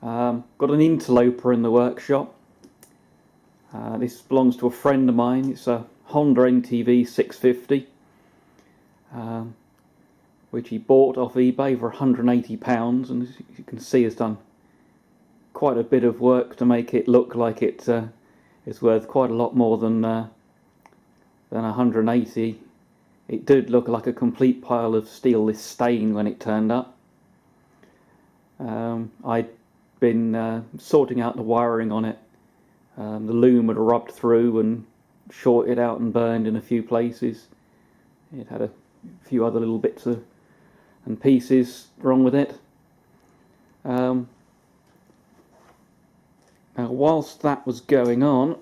Got an interloper in the workshop. This belongs to a friend of mine. It's a Honda NTV 650, which he bought off eBay for £180, and as you can see has done quite a bit of work to make it look like it is worth quite a lot more than 180. It did look like a complete pile of stainless stain when it turned up. I'd been sorting out the wiring on it. The loom had rubbed through and shorted out and burned in a few places. It had a few other little bits and pieces wrong with it. Now, whilst that was going on,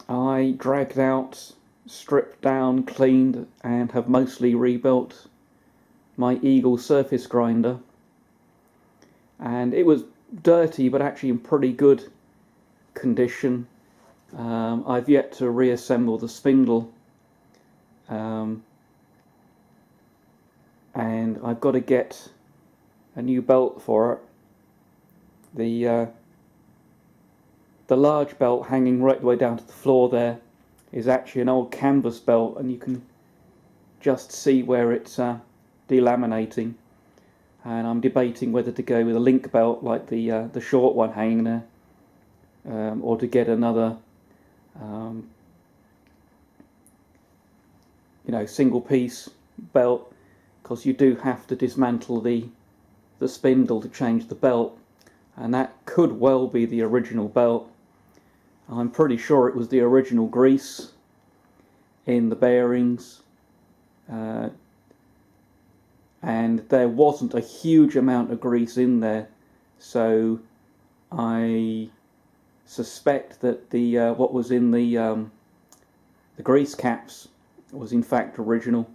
I dragged out, stripped down, cleaned, and have mostly rebuilt my Eagle surface grinder. And it was dirty, but actually in pretty good condition. I've yet to reassemble the spindle, and I've got to get a new belt for it. The large belt hanging right the way down to the floor there is actually an old canvas belt, and you can just see where it's delaminating. And I'm debating whether to go with a link belt like the short one hanging there, or to get another single piece belt, because you do have to dismantle the spindle to change the belt, and that could well be the original belt. I'm pretty sure it was the original grease in the bearings, and there wasn't a huge amount of grease in there, so I suspect that the what was in the grease caps was in fact original.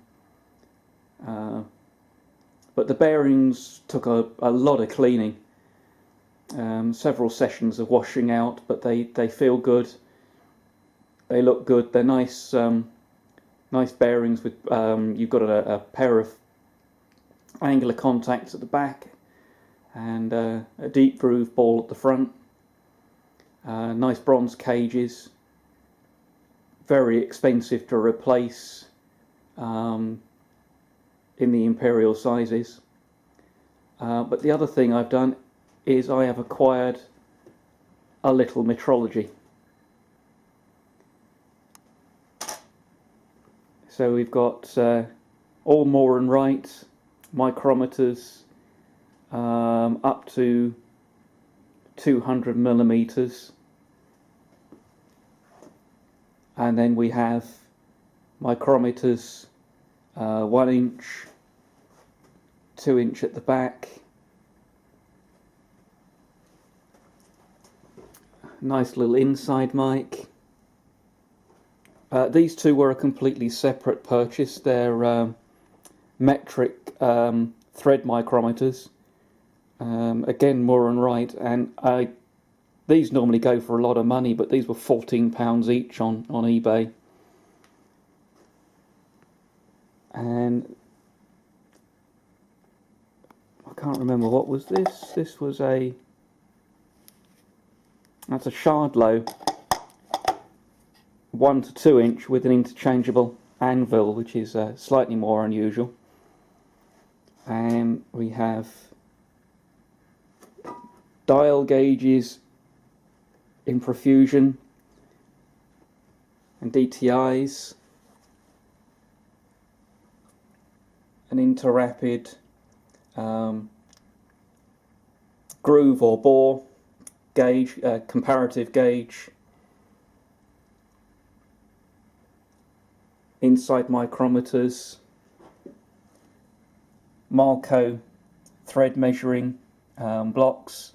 But the bearings took a lot of cleaning, several sessions of washing out, but they feel good, they look good, they're nice bearings with you've got a pair of angular contacts at the back and a deep groove ball at the front, nice bronze cages, very expensive to replace in the imperial sizes. But the other thing I've done is I have acquired a little metrology. So we've got all Morini right micrometers up to 200 millimeters, and then we have micrometers 1 inch, 2 inch at the back. Nice little inside mic. These two were a completely separate purchase. They're metric thread micrometers. Again, Morini right, and these normally go for a lot of money, but these were £14 each on eBay. And I can't remember, what was this? This was that's a Shardlow 1 to 2 inch with an interchangeable anvil, which is slightly more unusual. And we have dial gauges in profusion and DTIs, an interrapid groove or bore gauge, comparative gauge, inside micrometers, Marco thread measuring blocks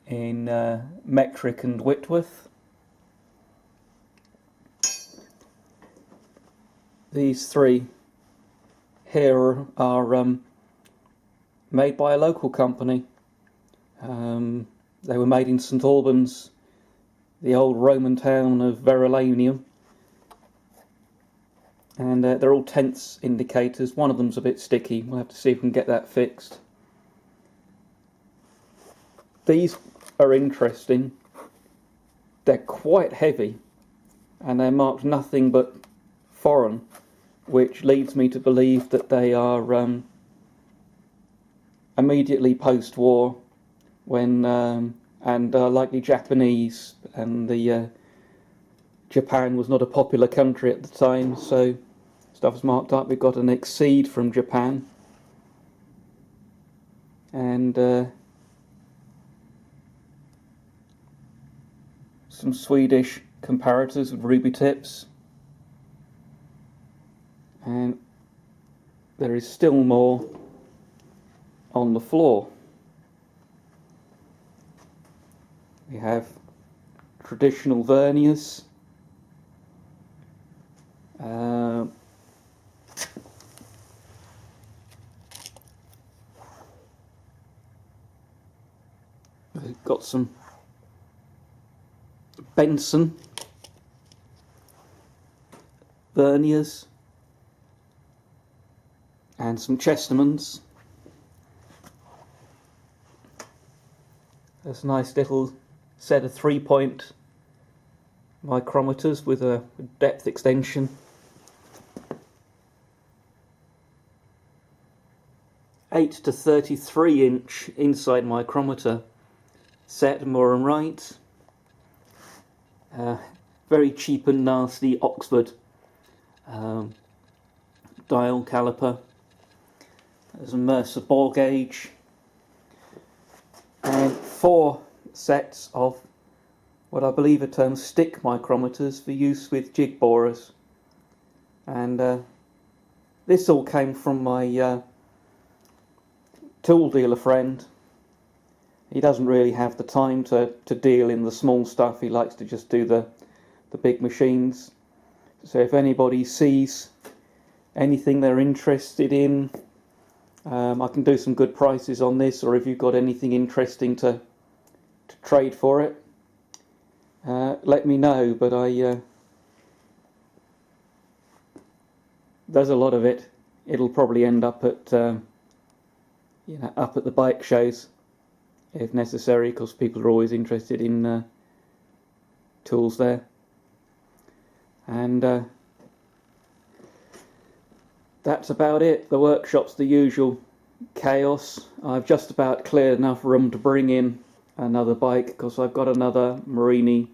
in metric and Whitworth. These three here are made by a local company. They were made in St Albans, the old Roman town of Verulamium. and they're all tenths indicators. One of them's a bit sticky. We'll have to see if we can get that fixed. These are interesting. They're quite heavy, and they're marked nothing but foreign, which leads me to believe that they are immediately post-war, when and likely Japanese, and the Japan was not a popular country at the time, so stuff's marked up. We've got an exceed from Japan, and some Swedish comparators with ruby tips, and there is still more on the floor. We have traditional verniers, we've got some Benson verniers and some Chestermans. There's a nice little set of 3-point micrometers with a depth extension. 8 to 33 inch inside micrometer set, more and right. Very cheap and nasty Oxford dial caliper. There's a Mercer bore gauge, and 4 sets of what I believe are termed stick micrometers for use with jig borers. And this all came from my tool dealer friend. He doesn't really have the time to deal in the small stuff. He likes to just do the big machines. So if anybody sees anything they're interested in, I can do some good prices on this, or if you've got anything interesting to trade for it, let me know. But there's a lot of it. It'll probably end up at up at the bike shows if necessary, because people are always interested in tools there. And that's about it. The workshop's the usual chaos. I've just about cleared enough room to bring in another bike, because I've got another Morini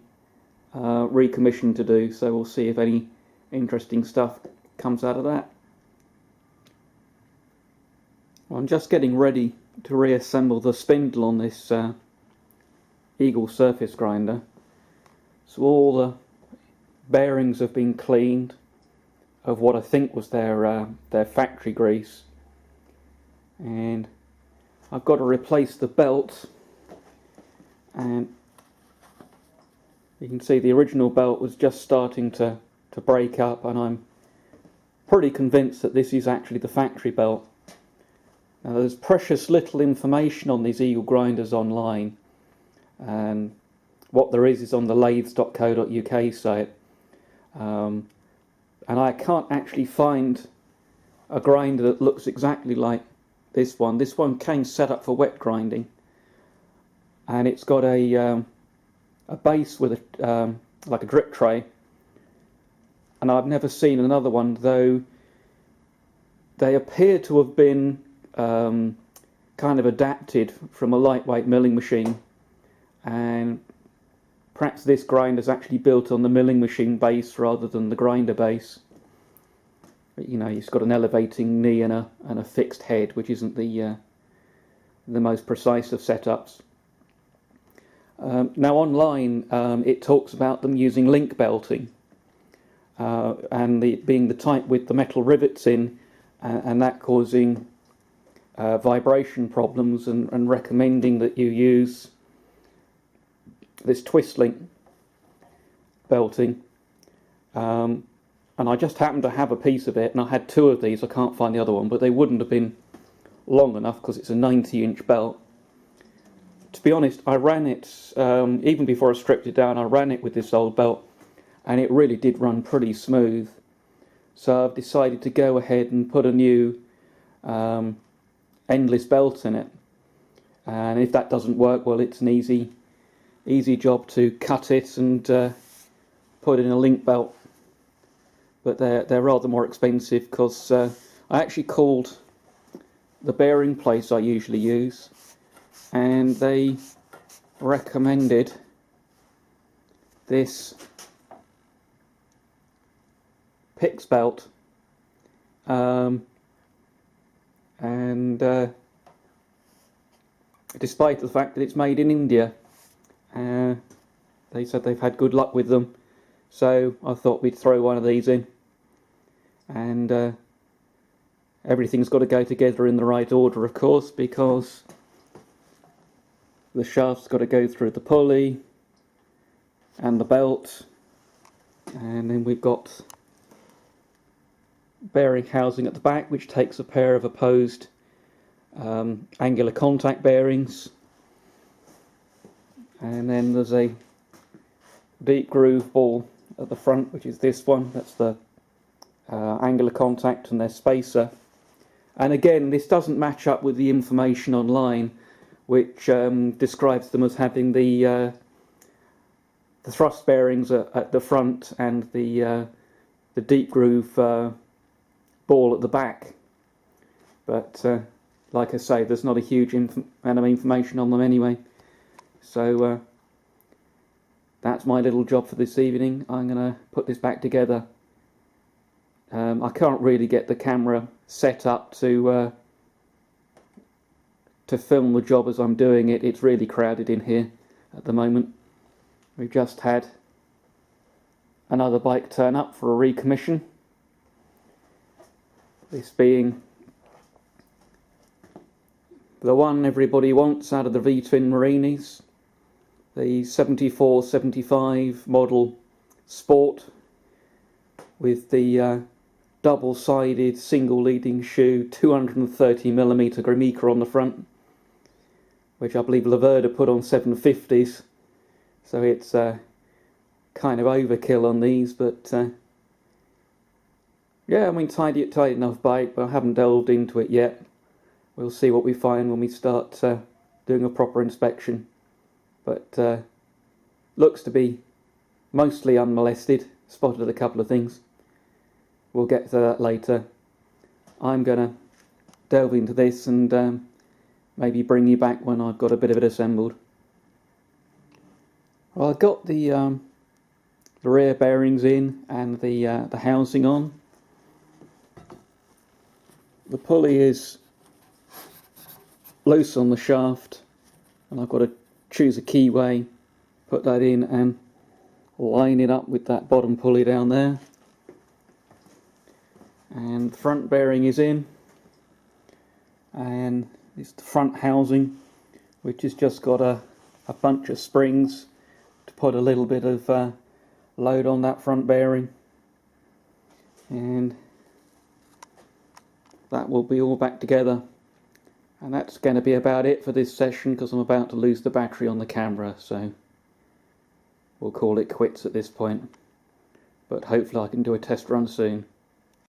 recommission to do, so we'll see if any interesting stuff comes out of that. Well, I'm just getting ready to reassemble the spindle on this Eagle surface grinder. So all the bearings have been cleaned of what I think was their factory grease, and I've got to replace the belt. And you can see the original belt was just starting to break up, and I'm pretty convinced that this is actually the factory belt. Now, there's precious little information on these Eagle grinders online, and what there is on the lathes.co.uk site, and I can't actually find a grinder that looks exactly like this one. This one came set up for wet grinding, and it's got a base with a like a drip tray, and I've never seen another one, though they appear to have been kind of adapted from a lightweight milling machine, and perhaps this grinder is actually built on the milling machine base rather than the grinder base. But, you know, it's got an elevating knee and a fixed head, which isn't the most precise of setups. Now online, it talks about them using link belting, and being the type with the metal rivets in, and that causing vibration problems, and recommending that you use this twist link belting. And I just happened to have a piece of it, and I had 2 of these. I can't find the other one, but they wouldn't have been long enough because it's a 90-inch belt. To be honest, I ran it, even before I stripped it down, I ran it with this old belt, and it really did run pretty smooth. So I've decided to go ahead and put a new endless belt in it. And if that doesn't work, well, it's an easy job to cut it and put in a link belt. But they're rather more expensive, because I actually called the bearing place I usually use, and they recommended this PIX belt, and despite the fact that it's made in India, they said they've had good luck with them. So I thought we'd throw one of these in, and everything's got to go together in the right order, of course, because the shaft's got to go through the pulley and the belt, and then we've got bearing housing at the back, which takes a pair of opposed angular contact bearings, and then there's a deep groove ball at the front, which is this one. That's the angular contact and their spacer. And again, this doesn't match up with the information online, which describes them as having the thrust bearings at the front and the deep groove ball at the back. But like I say, there's not a huge amount of information on them anyway. So that's my little job for this evening. I'm going to put this back together. I can't really get the camera set up to film the job as I'm doing it. It's really crowded in here at the moment. We've just had another bike turn up for a recommission. This being the one everybody wants out of the V-twin Morinis, the 74-75 model Sport, with the double-sided single leading shoe 230mm Grameca on the front, which I believe Laverda put on 750s, so it's kind of overkill on these. But yeah, I mean, tidy enough bike, but I haven't delved into it yet. We'll see what we find when we start doing a proper inspection. But looks to be mostly unmolested. Spotted a couple of things. We'll get to that later. I'm going to delve into this and maybe bring you back when I've got a bit of it assembled. Well, I've got the rear bearings in and the housing on. The pulley is loose on the shaft, and I've got to choose a keyway, put that in and line it up with that bottom pulley down there. And the front bearing is in, and it's the front housing, which has just got a bunch of springs to put a little bit of load on that front bearing, and that will be all back together. And that's going to be about it for this session, because I'm about to lose the battery on the camera, so we'll call it quits at this point. But hopefully I can do a test run soon.